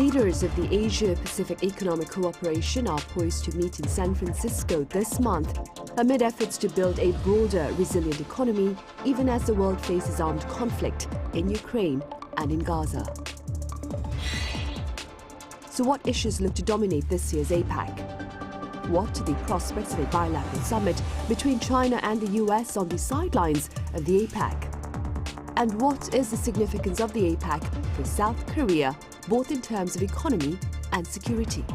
Leaders of the Asia-Pacific Economic Cooperation are poised to meet in San Francisco this month amid efforts to build a broader, resilient economy, even as the world faces armed conflict in Ukraine and in Gaza. So what issues look to dominate this year's APEC? What are the prospects of a bilateral summit between China and the US on the sidelines of the APEC? And what is the significance of the APEC for South Korea, both in terms of economy and security?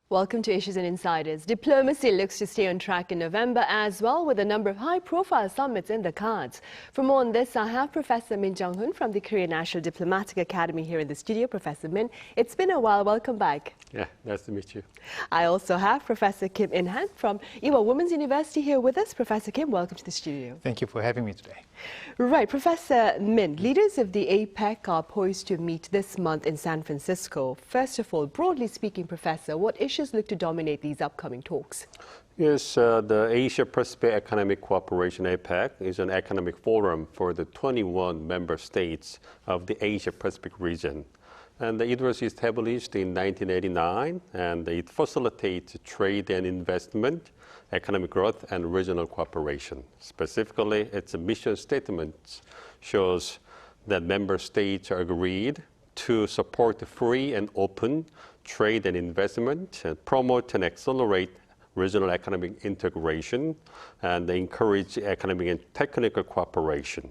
Welcome to Issues and Insiders. Diplomacy looks to stay on track in November as well, with a number of high-profile summits in the cards. For more on this, I have Professor Min Jeong-hun from the Korean National Diplomatic Academy here in the studio. Professor Min, it's been a while. Welcome back. Yeah, nice to meet you. I also have Professor Kim Inhan from Ewha Womans University here with us. Professor Kim, welcome to the studio. Thank you for having me today. Right, Professor Min, leaders of the APEC are poised to meet this month in San Francisco. First of all, broadly speaking, Professor, what issues look to dominate these upcoming talks? Yes, the Asia-Pacific Economic Cooperation, APEC, is an economic forum for the 21 member states of the Asia-Pacific region. And it was established in 1989, and it facilitates trade and investment, economic growth, and regional cooperation. Specifically, its mission statement shows that member states are agreed to support free and open trade and investment, and promote and accelerate regional economic integration, and encourage economic and technical cooperation.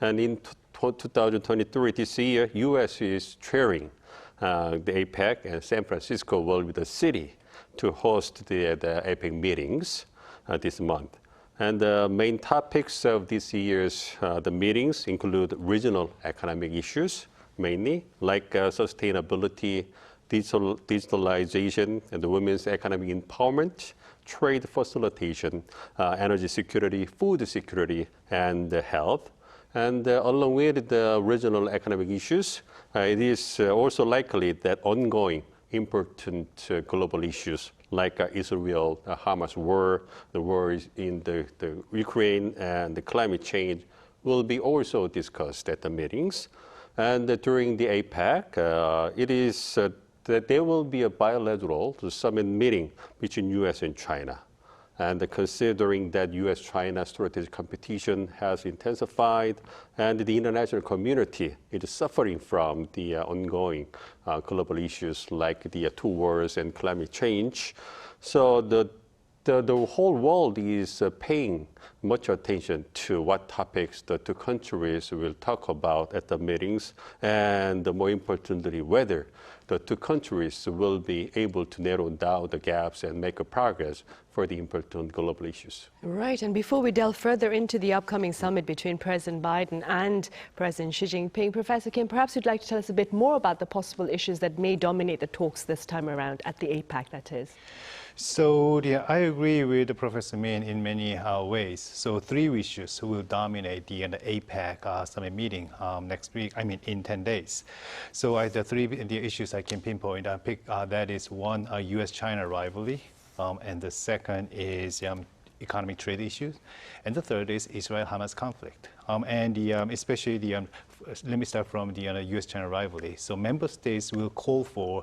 And in 2023, this year, U.S. is chairing the APEC, and San Francisco will be the city to host the APEC meetings this month. And the main topics of this year's the meetings include regional economic issues, mainly like sustainability, digitalization, and the women's economic empowerment, trade facilitation, energy security, food security, and health. And along with the regional economic issues, it is also likely that ongoing important global issues like Israel-Hamas war, the war in the Ukraine, and the climate change will be also discussed at the meetings. And during the APEC, it is that there will be a bilateral summit meeting between U.S. and China. And considering that U.S.-China strategic competition has intensified and the international community is suffering from the ongoing global issues like the two wars and climate change, so the whole world is paying much attention to what topics the two countries will talk about at the meetings, and more importantly, whether the two countries will be able to narrow down the gaps and make a progress for the important global issues. Right, and before we delve further into the upcoming summit between President Biden and President Xi Jinping, Professor Kim, perhaps you'd like to tell us a bit more about the possible issues that may dominate the talks this time around at the APEC, that is. So I agree with Professor Min in many ways. So three issues will dominate the APEC summit meeting next week, in 10 days. So the three issues I can pinpoint, that is one, US-China rivalry, and the second is economic trade issues, and the third is Israel-Hamas conflict. Especially let me start from the U.S.-China rivalry. So member states will call for,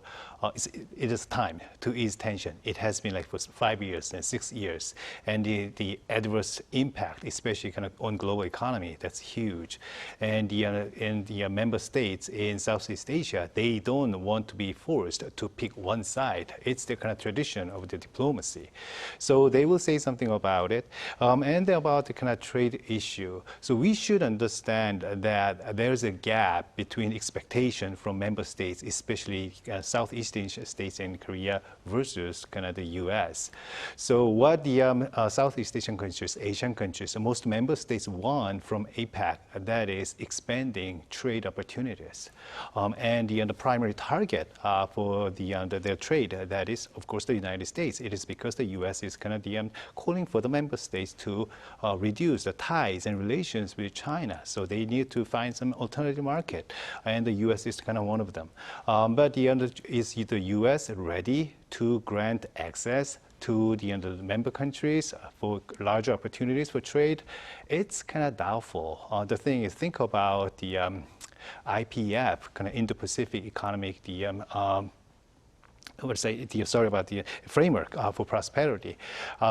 it is time to ease tension. It has been like for 5 years and 6 years. And the adverse impact, especially on global economy, that's huge. And the member states in Southeast Asia, they don't want to be forced to pick one side. It's the kind of tradition of the diplomacy. So they will say something about it. And about the kind of trade issue. So we should understand that there's a gap between expectation from member states, especially Southeast Asian states and Korea, versus kind of the U.S. So what the Southeast Asian countries, most member states want from APEC, that is expanding trade opportunities. And the primary target for their trade, that is, of course, the United States. It is because the U.S. is kind of calling for the member states to reduce the ties and relations with China. So they need to find some alternative market, and the U.S. is kind of one of them. But is the U.S. ready to grant access to the member countries for larger opportunities for trade? It's kind of doubtful. The thing is, think about IPF, kind of Indo-Pacific Economic the framework for prosperity.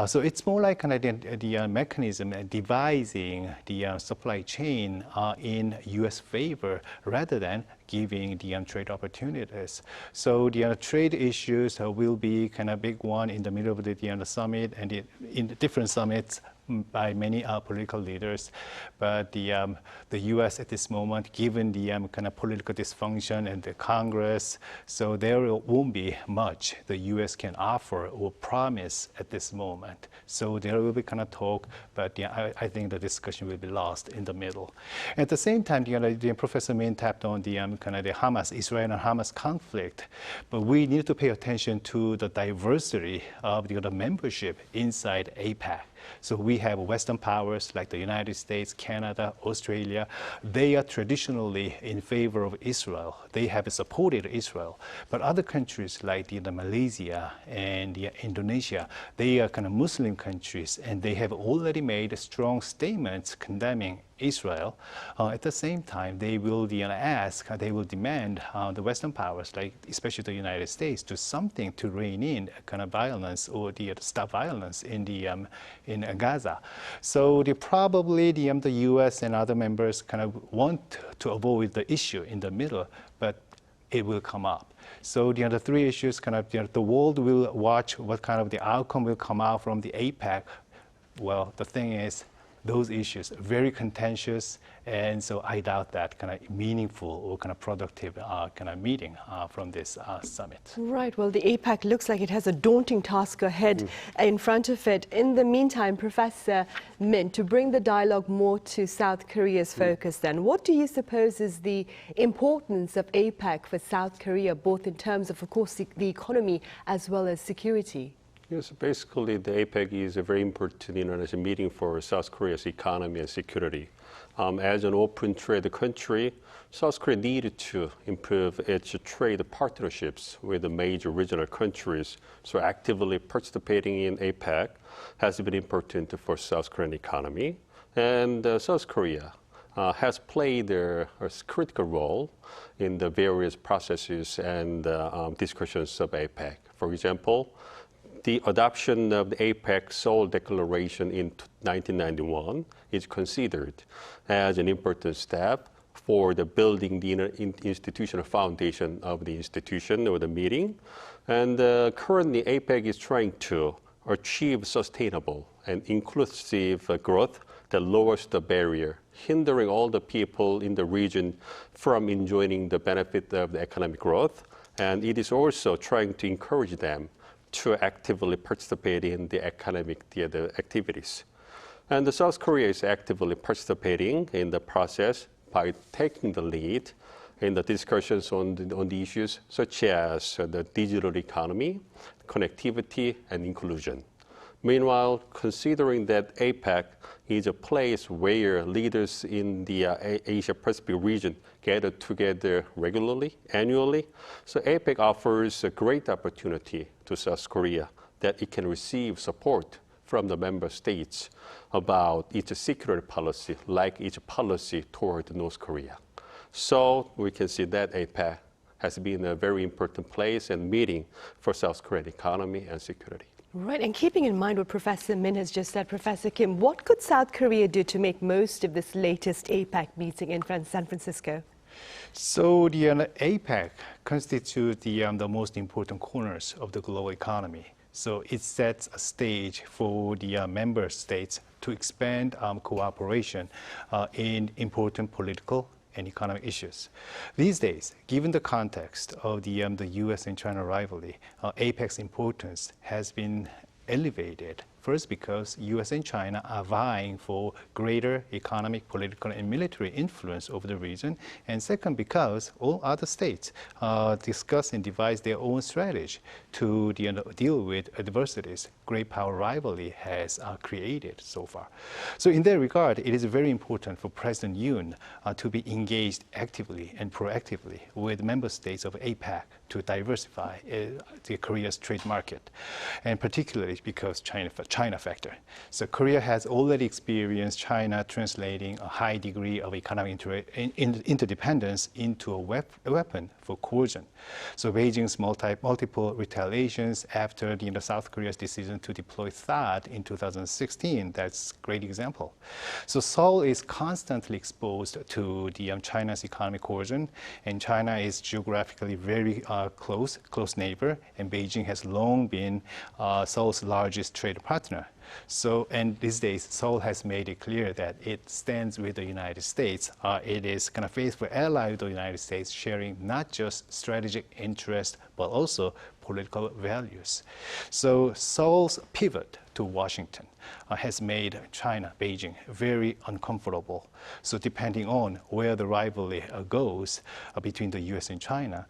So it's more like kind of the mechanism devising the supply chain in U.S. favor rather than giving the trade opportunities. So the trade issues will be kind of big one in the middle of the summit and in the different summits by many political leaders. But the U.S. at this moment, given the kind of political dysfunction and the Congress, so there won't be much the U.S. can offer or promise at this moment. So there will be kind of talk, but I think the discussion will be lost in the middle. At the same time, Professor Min tapped on the kind of the Israel and Hamas conflict, but we need to pay attention to the diversity of the membership inside APEC. So we have Western powers like the United States, Canada, Australia. They are traditionally in favor of Israel. They have supported Israel. But other countries like Malaysia and Indonesia, they are kind of Muslim countries, and they have already made strong statements condemning Israel. At the same time, they will they will demand the Western powers, like especially the United States, do something to rein in kind of violence or stop violence in Gaza. So probably the U.S. and other members kind of want to avoid the issue in the middle, but it will come up. So the three issues, kind of the world will watch what kind of the outcome will come out from the APEC. Well, the thing is, those issues are very contentious, and so I doubt that kind of meaningful or kind of productive kind of meeting from this summit. Right. Well, the APEC looks like it has a daunting task ahead in front of it. In the meantime, Professor Min, to bring the dialogue more to South Korea's focus then, what do you suppose is the importance of APEC for South Korea, both in terms of course, the economy as well as security? Yes, basically the APEC is a very important international meeting for South Korea's economy and security. As an open trade country, South Korea needed to improve its trade partnerships with the major regional countries. So actively participating in APEC has been important for South Korean economy. And South Korea has played a critical role in the various processes and discussions of APEC. For example, the adoption of the APEC Seoul Declaration in 1991 is considered as an important step for the building the institutional foundation of the institution or the meeting. And currently, APEC is trying to achieve sustainable and inclusive growth that lowers the barrier, hindering all the people in the region from enjoying the benefit of the economic growth. And it is also trying to encourage them to actively participate in the economic activities. And South Korea is actively participating in the process by taking the lead in the discussions on the issues such as the digital economy, connectivity, and inclusion. Meanwhile, considering that APEC is a place where leaders in the Asia-Pacific region gather together regularly, annually, so APEC offers a great opportunity to South Korea that it can receive support from the member states about its security policy, like its policy toward North Korea. So we can see that APEC has been a very important place and meeting for South Korean economy and security. Right, and keeping in mind what Professor Min has just said, Professor Kim, what could South Korea do to make most of this latest APEC meeting in San Francisco? So the APEC constitutes the most important corners of the global economy. So it sets a stage for the member states to expand cooperation in important political and economic issues. These days, given the context of the U.S. and China rivalry, APEC's importance has been elevated. First, because U.S. and China are vying for greater economic, political, and military influence over the region. And second, because all other states discuss and devise their own strategy to deal with adversities great power rivalry has created so far. So in that regard, it is very important for President Yoon to be engaged actively and proactively with member states of APEC to diversify Korea's trade market, and particularly because China China factor. So Korea has already experienced China translating a high degree of economic interdependence into a weapon for coercion. So Beijing's multiple retaliations after South Korea's decision to deploy THAAD in 2016, that's a great example. So Seoul is constantly exposed to China's economic coercion, and China is geographically very close neighbor, and Beijing has long been Seoul's largest trade partner. So, and these days, Seoul has made it clear that it stands with the United States. It is kind of faithful ally of the United States, sharing not just strategic interest, but also political values. So Seoul's pivot to Washington has made China, Beijing, very uncomfortable. So depending on where the rivalry goes between the US and China,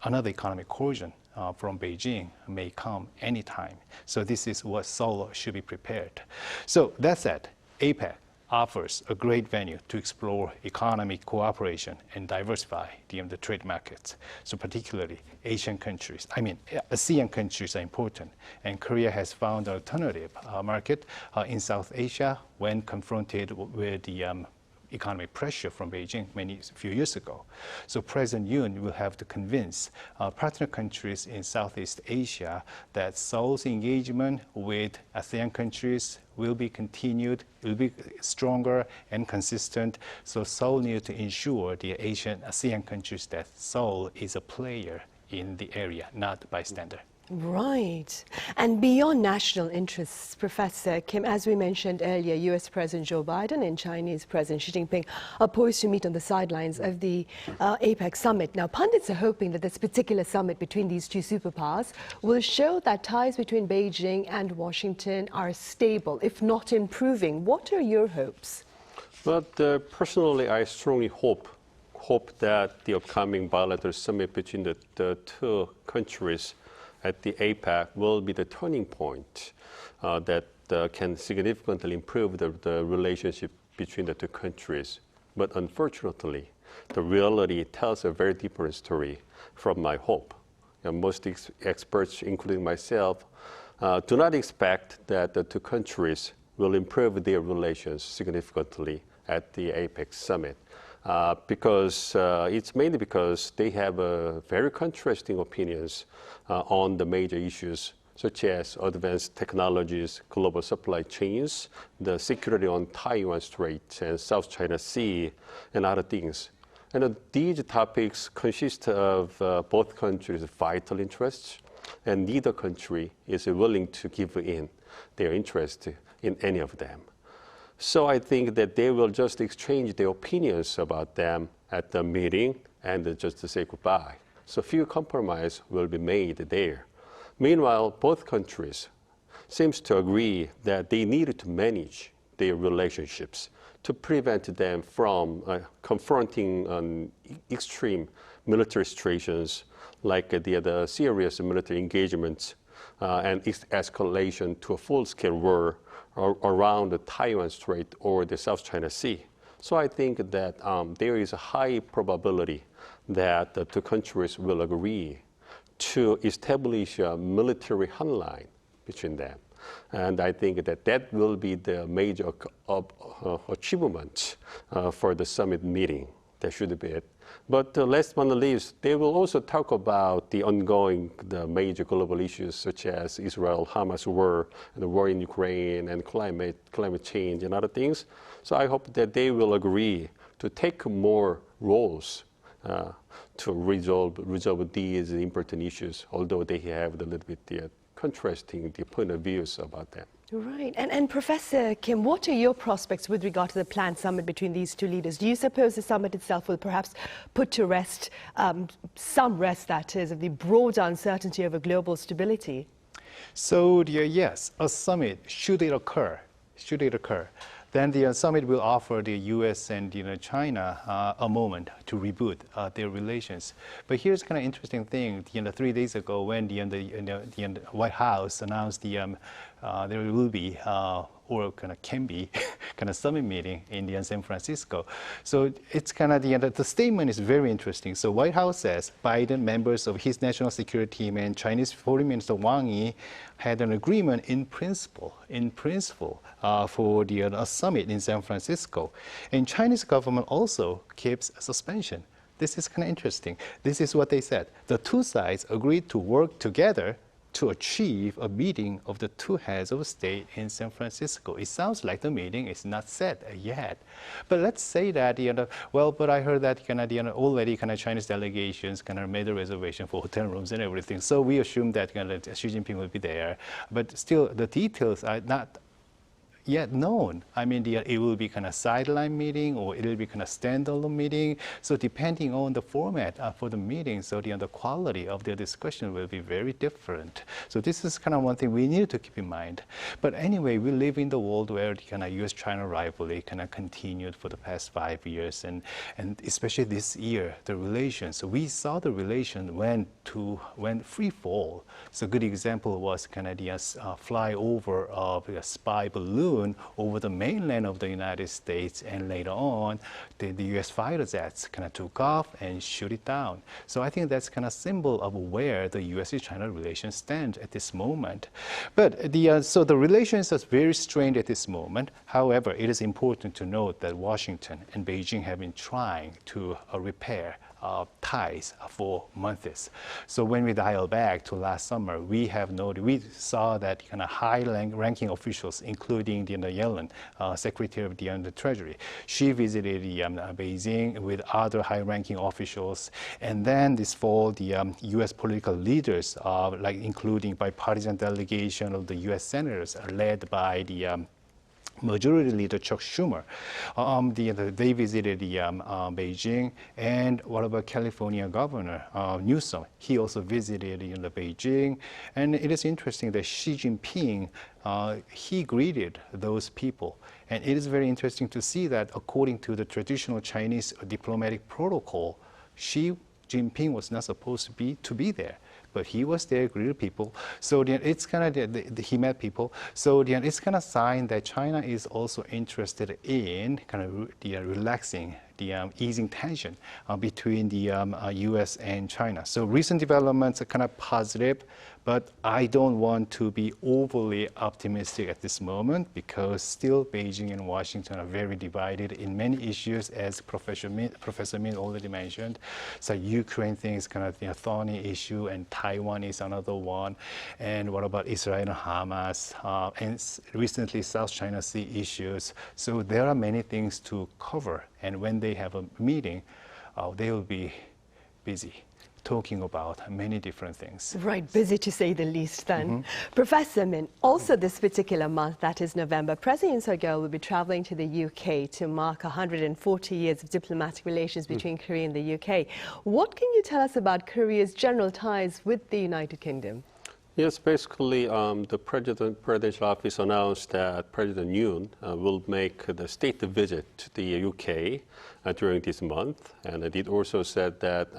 another economic coercion from Beijing may come anytime. So this is what Seoul should be prepared. So that said, APEC offers a great venue to explore economic cooperation and diversify the trade markets. So particularly ASEAN countries are important, and Korea has found an alternative market in South Asia when confronted with the economic pressure from Beijing a few years ago. So President Yoon will have to convince partner countries in Southeast Asia that Seoul's engagement with ASEAN countries will be continued, will be stronger and consistent. So Seoul needs to ensure the ASEAN countries that Seoul is a player in the area, not a bystander. Right. And beyond national interests, Professor Kim, as we mentioned earlier, US President Joe Biden and Chinese President Xi Jinping are poised to meet on the sidelines of the APEC Summit. Now, pundits are hoping that this particular summit between these two superpowers will show that ties between Beijing and Washington are stable, if not improving. What are your hopes? But personally, I strongly hope that the upcoming bilateral summit between the two countries at the APEC will be the turning point that can significantly improve the relationship between the two countries. But unfortunately, the reality tells a very different story from my hope. Most experts, including myself, do not expect that the two countries will improve their relations significantly at the APEC summit. Because it's mainly because they have very contrasting opinions on the major issues such as advanced technologies, global supply chains, the security on Taiwan Strait and South China Sea, and other things. And these topics consist of both countries' vital interests, and neither country is willing to give in their interest in any of them. So I think that they will just exchange their opinions about them at the meeting and just to say goodbye. So few compromise will be made there. Meanwhile, both countries seems to agree that they need to manage their relationships to prevent them from confronting extreme military situations like the serious military engagements and escalation to a full-scale war around the Taiwan Strait or the South China Sea. So I think that there is a high probability that the two countries will agree to establish a military hotline between them. And I think that that will be the major achievement for the summit meeting. That should be it. But last but not least, they will also talk about the major global issues such as Israel-Hamas war, and the war in Ukraine, and climate change, and other things. So I hope that they will agree to take more roles to resolve these important issues, although they have a little bit contrasting point of views about them. Right. And Professor Kim, what are your prospects with regard to the planned summit between these two leaders? Do you suppose the summit itself will perhaps put to rest, some rest that is, of the broader uncertainty over global stability? So yes, a summit, should it occur, then the summit will offer the U.S. and China a moment to reboot their relations. But here's kind of interesting thing. 3 days ago, when the White House announced there will be or kind of can be kind of summit meeting in San Francisco. So it's kind of the statement is very interesting. So White House says Biden, members of his national security team, and Chinese Foreign Minister Wang Yi had an agreement in principle for the summit in San Francisco. And Chinese government also keeps a suspension. This is kind of interesting. This is what they said. The two sides agreed to work together to achieve a meeting of the two heads of state in San Francisco. It sounds like the meeting is not set yet. But let's say that, but I heard that already Chinese delegations made a reservation for hotel rooms and everything. So we assume that Xi Jinping will be there. But still, the details are not yet known. I mean, it will be kind of sideline meeting or it will be kind of standalone meeting. So depending on the format for the meeting, so the quality of the discussion will be very different. So this is kind of one thing we need to keep in mind. But anyway, we live in the world where the kind of U.S.-China rivalry kind of continued for the past 5 years, and especially this year, the relations. So we saw the relation went free fall. So a good example was kind of the flyover of a spy balloon over the mainland of the United States, and later on, the U.S. fighter jets kind of took off and shoot it down. So I think that's kind of symbol of where the U.S.-China relations stand at this moment. But so the relations are very strained at this moment. However, it is important to note that Washington and Beijing have been trying to repair ties for months. So when we dial back to last summer, we saw that kind of high-ranking officials, including Yellen, Secretary of the Treasury, she visited Beijing with other high-ranking officials. And then this fall, the U.S. political leaders, including bipartisan delegation of the U.S. senators, led by the Majority Leader Chuck Schumer, they visited Beijing. And what about California Governor Newsom? He also visited Beijing. And it is interesting that Xi Jinping, he greeted those people. And it is very interesting to see that according to the traditional Chinese diplomatic protocol, Xi Jinping was not supposed to be there. But he was there, greeted people. So it's kind of, he met people. So it's kind of sign that China is also interested in kind of relaxing, easing tension between the U.S. and China. So recent developments are kind of positive, but I don't want to be overly optimistic at this moment because still Beijing and Washington are very divided in many issues, as Professor Min already mentioned. So Ukraine thing is kind of a thorny issue, and Taiwan is another one. And what about Israel and Hamas? And recently South China Sea issues. So there are many things to cover. And when they have a meeting, they will be busy talking about many different things. Right, busy to say the least then. Professor Min, also this particular month, that is November, President Yoon Suk-yeol will be traveling to the UK to mark 140 years of diplomatic relations between Korea and the UK. What can you tell us about Korea's general ties with the United Kingdom? Yes, basically, the presidential office announced that President Yoon will make the state visit to the UK during this month. And it also said that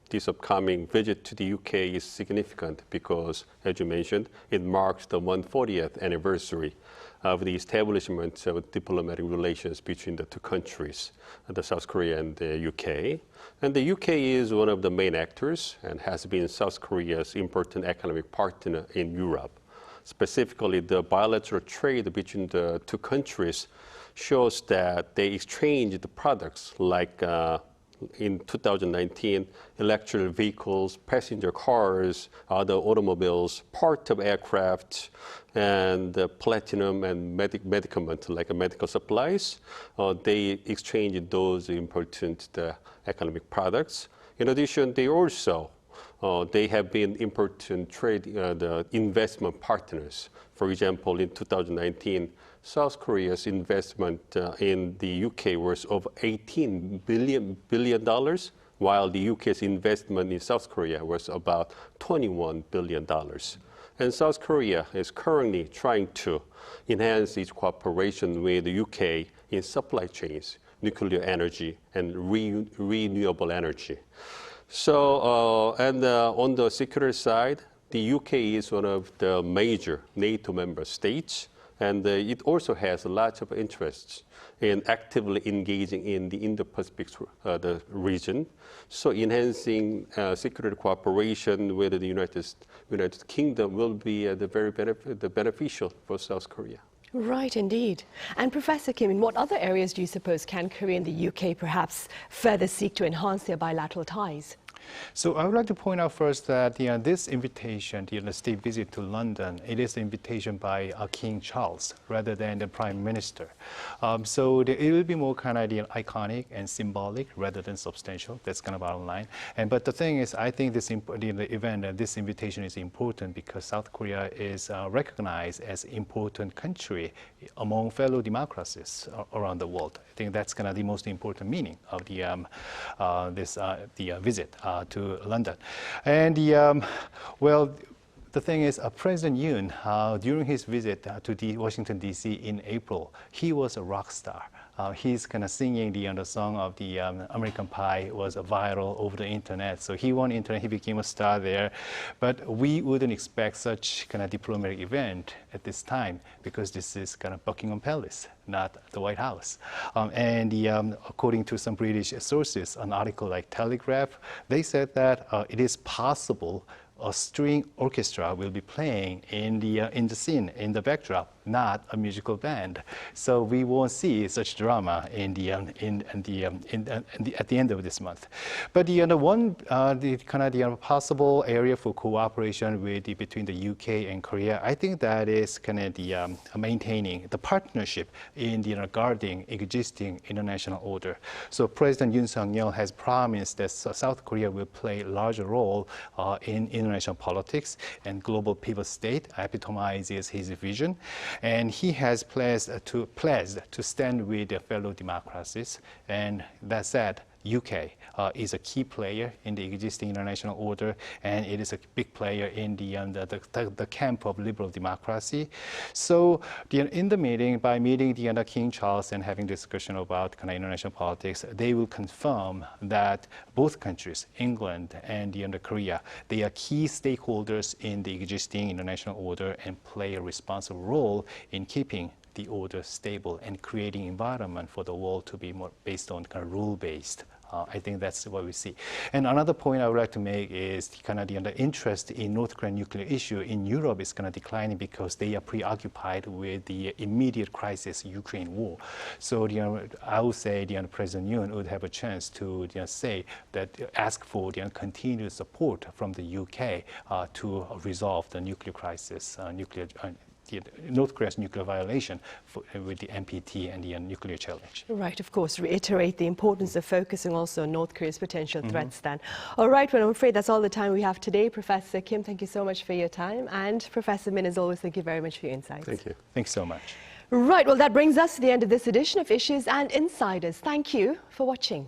this upcoming visit to the UK is significant because, as you mentioned, it marks the 140th anniversary of the establishment of diplomatic relations between the two countries, the South Korea and the UK. And the UK is one of the main actors and has been South Korea's important economic partner in Europe. Specifically, the bilateral trade between the two countries shows that they exchanged products like in 2019, electric vehicles, passenger cars, other automobiles, part of aircraft, and platinum and medicament, like medical supplies. They exchanged those important economic products. In addition, they also they have been important trade the investment partners. For example, in 2019, South Korea's investment in the UK was over $18 billion, while the UK's investment in South Korea was about $21 billion. And South Korea is currently trying to enhance its cooperation with the UK in supply chains, nuclear energy, and renewable energy. So, on the security side, the UK is one of the major NATO member states, And it also has lots of interests in actively engaging in the Indo-Pacific the region. So enhancing security cooperation with the United Kingdom will be very beneficial for South Korea. Right, indeed. And Professor Kim, in what other areas do you suppose can Korea and the UK perhaps further seek to enhance their bilateral ties? So I would like to point out first that this invitation, the state visit to London, it is an invitation by King Charles rather than the Prime Minister. So it will be more kind of iconic and symbolic rather than substantial. That's kind of bottom line. But the thing is, I think this event and this invitation is important because South Korea is recognized as an important country among fellow democracies around the world. I think that's kind of the most important meaning of the visit to London. And the thing is, President Yoon, during his visit to Washington, D.C. in April, he was a rock star. He's kind of singing the song of the American Pie was viral over the internet. So he won internet, he became a star there. But we wouldn't expect such kind of diplomatic event at this time because this is kind of Buckingham Palace, not the White House. According to some British sources, an article like Telegraph, they said that it is possible a string orchestra will be playing in the scene, in the backdrop, not a musical band. So we won't see such drama at the end of this month. But the possible area for cooperation between the UK and Korea, I think that is kind of maintaining the partnership in guarding existing international order. So President Yoon Suk-yeol has promised that South Korea will play a larger role in international politics, and global pivot state epitomizes his vision. And he has pledged to stand with the fellow democracies. And that said, UK is a key player in the existing international order, and it is a big player in the camp of liberal democracy. So in the meeting, by meeting King Charles and having discussion about kind of international politics, they will confirm that both countries, England and Korea, they are key stakeholders in the existing international order and play a responsible role in keeping the order stable and creating environment for the world to be more based on kind of rule-based. I think that's what we see. And another point I would like to make is the interest in North Korean nuclear issue in Europe is kind of declining because they are preoccupied with the immediate crisis, Ukraine war. So I would say President Yoon would have a chance to ask for continued support from the UK to resolve the nuclear crisis, North Korea's nuclear violation with the NPT and the nuclear challenge. Right, of course, reiterate the importance of focusing also on North Korea's potential threats then. All right, well, I'm afraid that's all the time we have today. Professor Kim, thank you so much for your time. And Professor Min, as always, thank you very much for your insights. Thank you. Thanks so much. Right, well, that brings us to the end of this edition of Issues and Insiders. Thank you for watching.